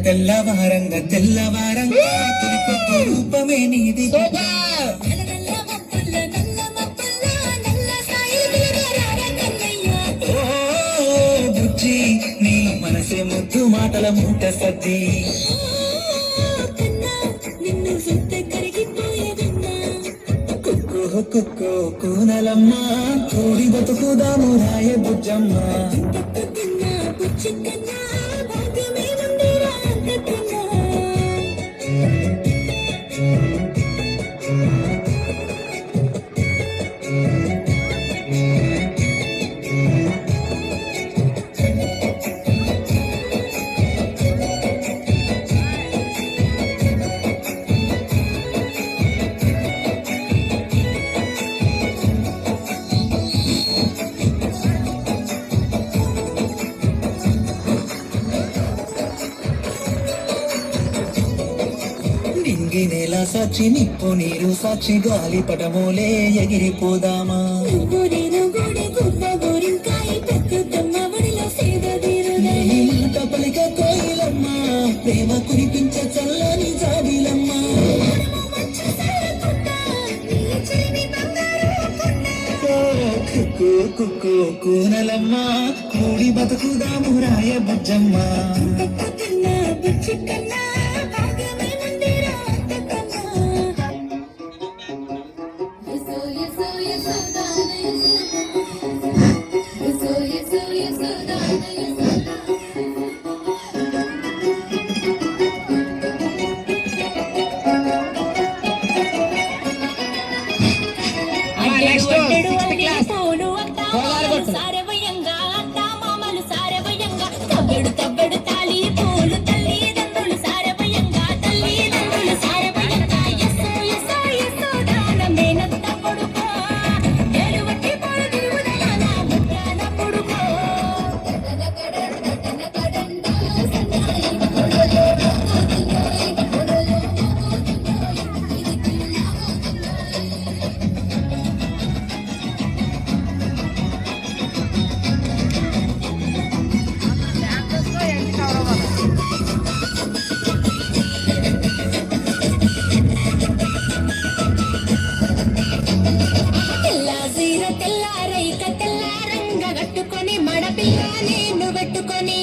తెల్లవారంగా తెల్లవారంగా రూపమే నీది బుజ్జి నీ మనసే ముద్దు మాటల మూట సద్ది కుక్కో కూనలమ్మ కోడి బతుకుదాము రాయ బుజ్జమ్మ నేల సాక్షి నిప్పు నీరు సాక్షి గాలి పటమోలే ఎగిరిపోదామా పలిక కోయిలమ్మ ప్రేమ కురిపించ చల్లని జాబిలమ్మ కుక్కో కూనలమ్మ కూడి బతుకుదాము రాయ బుజ్జమ్మ సారవయంగా అత్త మామలు సారవయంగా తవ్వెడు తవ్వెడు తాళి పూలు తల్లిదండ్రులు సారవయంగా తల్లిదండ్రులు సారవయంగా ఎస్సో ఎస్సో ఎస్సో దాన మేనత్త కొడుకో ఎలువట్టి పోలు తిరుగుదల ముత్యాల కొడుకో తెల్లారైక తెల్లారంగా కట్టుకొని మడపిల్ల నేను పెట్టుకొని